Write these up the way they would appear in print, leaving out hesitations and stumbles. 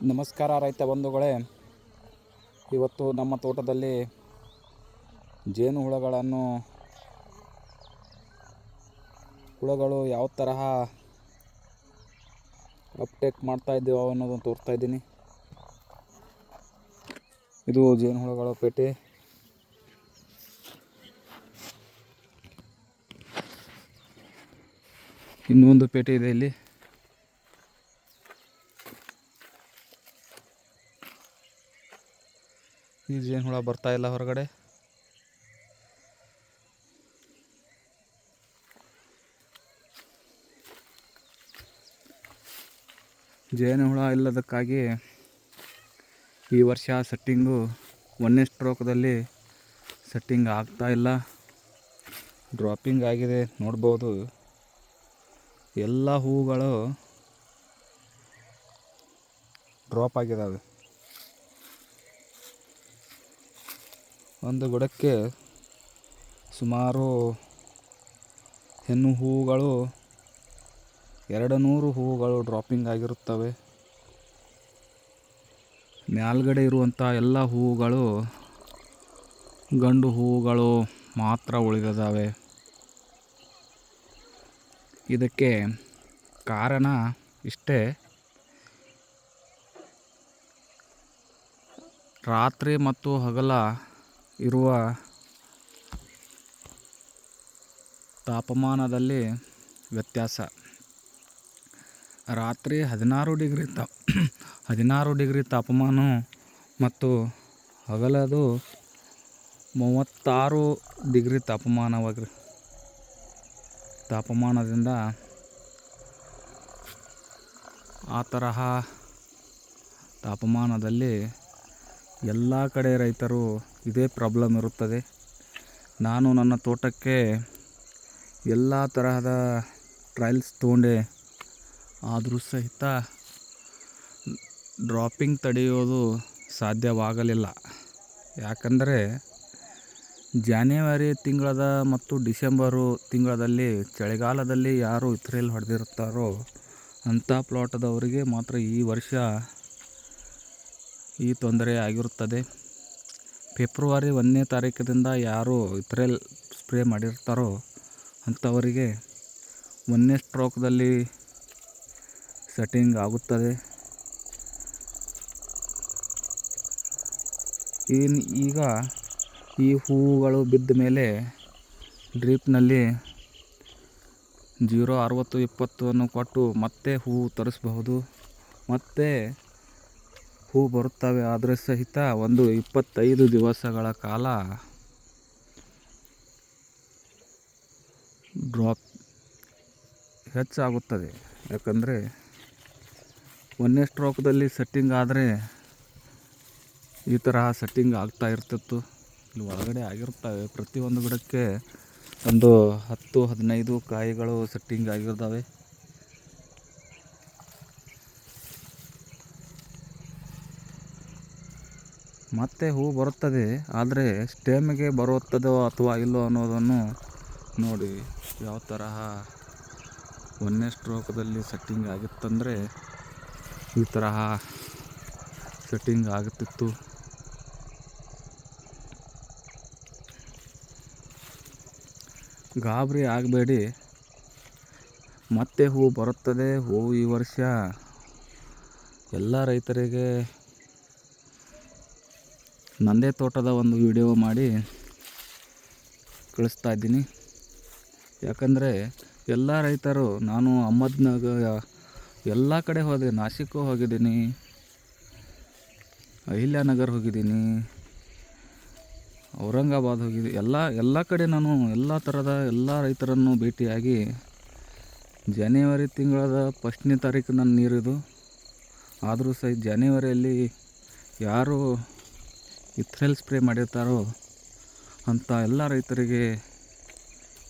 ನಮಸ್ಕಾರ ರೈತ ಬಂಧುಗಳೇ, ಇವತ್ತು ನಮ್ಮ ತೋಟದಲ್ಲಿ ಹುಳಗಳು ಯಾವ ತರಹ ಅಪ್ಟೇಕ್ ಮಾಡ್ತಾ ಇದ್ದೀವಿ ಅನ್ನೋದನ್ನು ತೋರಿಸ್ತಾ ಇದ್ದೀನಿ. ಇದು ಜೇನುಹುಳಗಳ ಪೇಟೆ. ಇನ್ನೊಂದು ಪೇಟೆ ಇದೆ ಇಲ್ಲಿ. ಈ ಜೇನುಹುಳ ಬರ್ತಾ ಇಲ್ಲ ಹೊರಗಡೆ. ಜೇನುಹುಳ ಇಲ್ಲದಕ್ಕಾಗಿ ಈ ವರ್ಷ ಸೆಟ್ಟಿಂಗು ಒಂದನೇ ಸ್ಟ್ರೋಕ್ದಲ್ಲಿ ಸೆಟ್ಟಿಂಗ್ ಆಗ್ತಾ ಇಲ್ಲ, ಡ್ರಾಪಿಂಗ್ ಆಗಿದೆ. ನೋಡ್ಬೋದು, ಎಲ್ಲ ಹೂಗಳು ಡ್ರಾಪ್ ಆಗಿದ್ದಾವೆ. ಒಂದು ಗಿಡಕ್ಕೆ ಸುಮಾರು ಹೆಣ್ಣು ಹೂಗಳು 200 ಹೂಗಳು ಡ್ರಾಪಿಂಗ್ ಆಗಿರುತ್ತವೆ. ಮೇಲ್ಗಡೆ ಇರುವಂಥ ಎಲ್ಲ ಹೂಗಳು ಗಂಡು ಹೂಗಳು ಮಾತ್ರ ಉಳಿದಿದ್ದಾವೆ. ಇದಕ್ಕೆ ಕಾರಣ ಇಷ್ಟೇ, ರಾತ್ರಿ ಮತ್ತು ಹಗಲ ಇರುವ ತಾಪಮಾನದಲ್ಲಿ ವ್ಯತ್ಯಾಸ. ರಾತ್ರಿ 16 ಡಿಗ್ರಿ ತಾಪಮಾನ ಮತ್ತು ಹಗಲದು 36 ಡಿಗ್ರಿ ತಾಪಮಾನದಿಂದ ಆ ತರಹ ತಾಪಮಾನದಲ್ಲಿ ಎಲ್ಲ ಕಡೆ ರೈತರು ಇದೇ ಪ್ರಾಬ್ಲಮ್ ಇರುತ್ತದೆ. ನಾನು ನನ್ನ ತೋಟಕ್ಕೆ ಎಲ್ಲ ತರಹದ ಟ್ರಯಲ್ಸ್ ತೊಗೊಂಡೆ, ಆದರೂ ಸಹಿತ ಡ್ರಾಪಿಂಗ್ ತಡೆಯೋದು ಸಾಧ್ಯವಾಗಲಿಲ್ಲ. ಯಾಕಂದರೆ ಜಾನ್ಯುವರಿ ತಿಂಗಳದ ಮತ್ತು ಡಿಸೆಂಬರು ತಿಂಗಳಲ್ಲಿ ಚಳಿಗಾಲದಲ್ಲಿ ಯಾರು ಇಥ್ರೇಲ್ ಹೊಡೆದಿರ್ತಾರೋ ಅಂಥ ಪ್ಲಾಟದವರಿಗೆ ಮಾತ್ರ ಈ ವರ್ಷ ಈ ತೊಂದರೆ ಆಗಿರುತ್ತದೆ. ಫೆಬ್ರವರಿ 1ನೇ ತಾರೀಕಿನಿಂದ ಯಾರು ಇಥ್ರೇಲ್ ಸ್ಪ್ರೇ ಮಾಡಿರ್ತಾರೋ ಅಂಥವರಿಗೆ 1ನೇ ಸ್ಟ್ರೋಕ್ದಲ್ಲಿ ಸೆಟ್ಟಿಂಗ್ ಆಗುತ್ತದೆ. ಈಗ ಈ ಹೂವುಗಳು ಬಿದ್ದ ಮೇಲೆ ಡ್ರಿಪ್ನಲ್ಲಿ 0-60-20 ಅನ್ನು ಕೊಟ್ಟು ಮತ್ತೆ ಹೂವು ತರಿಸಬಹುದು. ಮತ್ತೆ ಹೂ ಬರುತ್ತವೆ. ಆದರೆ ಸಹಿತ ಒಂದು 25 ದಿವಸಗಳ ಕಾಲ ಡ್ರಾಪ್ ಹೆಚ್ಚಾಗುತ್ತದೆ. ಯಾಕಂದರೆ 1ನೇ ಸ್ಟ್ರೋಕ್ದಲ್ಲಿ ಸೆಟ್ಟಿಂಗ್ ಆದರೆ ಈ ತರಹ ಸೆಟ್ಟಿಂಗ್ ಆಗ್ತಾ ಇರ್ತಿತ್ತು. ಇಲ್ಲಿ ಒಳಗಡೆ ಆಗಿರ್ತವೆ. ಪ್ರತಿಯೊಂದು ಗಿಡಕ್ಕೆ ಒಂದು 10-15 ಕಾಯಿಗಳು ಸೆಟ್ಟಿಂಗ್ ಆಗಿದ್ದಾವೆ. ಮತ್ತೆ ಹೂ ಬರುತ್ತದೆ. ಆದರೆ ಸ್ಟೆಮ್ಗೆ ಬರುತ್ತದೋ ಅಥವಾ ಇಲ್ಲೋ ಅನ್ನೋದನ್ನು ನೋಡಿ. ಯಾವ ತರಹ 1ನೇ ಸ್ಟ್ರೋಕ್ದಲ್ಲಿ ಸೆಟ್ಟಿಂಗ್ ಆಗಿತ್ತಂದರೆ ಈ ತರಹ ಸೆಟ್ಟಿಂಗ್ ಆಗುತ್ತಿತ್ತು. ಗಾಬರಿ ಆಗಬೇಡಿ, ಮತ್ತೆ ಹೂ ಬರುತ್ತದೆ. ಹೂ ಈ ವರ್ಷ ಎಲ್ಲ ರೈತರಿಗೆ ನಂದೇ ತೋಟದ ಒಂದು ವಿಡಿಯೋ ಮಾಡಿ ಕಳಿಸ್ತಾ ಇದ್ದೀನಿ. ಯಾಕಂದರೆ ಎಲ್ಲ ರೈತರು, ನಾನು ಅಹಮದ್ನಗರ ಎಲ್ಲ ಕಡೆ ಹೋದೆ. ನಾಸಿಕ್ಕು ಹೋಗಿದ್ದೀನಿ, ಅಹಿಲ್ಯನಗರ್ ಹೋಗಿದ್ದೀನಿ, ಔರಂಗಾಬಾದ್ ಹೋಗಿದ್ದೀನಿ. ಎಲ್ಲ ಕಡೆ ನಾನು ಎಲ್ಲ ಥರದ ಎಲ್ಲ ರೈತರನ್ನು ಭೇಟಿಯಾಗಿ ಜಾನ್ಯುವರಿ ತಿಂಗಳದ 1ನೇ ತಾರೀಕು ನನ್ನ ನೀರಿದು. ಆದರೂ ಸಹಿತ ಜಾನ್ಯುವರಿಯಲ್ಲಿ ಯಾರು ಇಥ್ರೇಲ್ ಸ್ಪ್ರೇ ಮಾಡಿರ್ತಾರೋ ಅಂಥ ಎಲ್ಲ ರೈತರಿಗೆ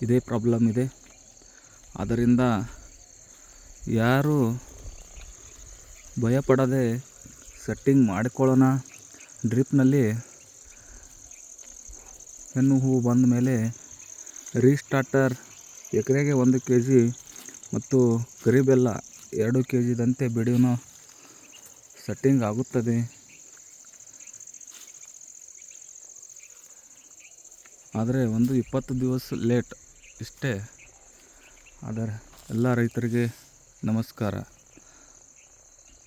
ಇದೇ ಪ್ರಾಬ್ಲಮ್ ಇದೆ. ಆದ್ದರಿಂದ ಯಾರು ಭಯಪಡದೆ ಸೆಟ್ಟಿಂಗ್ ಮಾಡಿಕೊಳ್ಳೋಣ. ಡ್ರಿಪ್ನಲ್ಲಿ ಹೆಣ್ಣು ಹೂವು ಬಂದ ಮೇಲೆ ರೀಸ್ಟಾರ್ಟರ್ ಎಕರೆಗೆ 1 kg ಮತ್ತು ಕರಿಬೆಲ್ಲ 2 kgದಂತೆ ಬಿಡಿನ ಸೆಟ್ಟಿಂಗ್ ಆಗುತ್ತದೆ. ಆದರೆ ಒಂದು 20 ದಿವಸ ಲೇಟ್ ಇಷ್ಟೇ. ಆದರೆ ಎಲ್ಲ ರೈತರಿಗೆ ನಮಸ್ಕಾರ.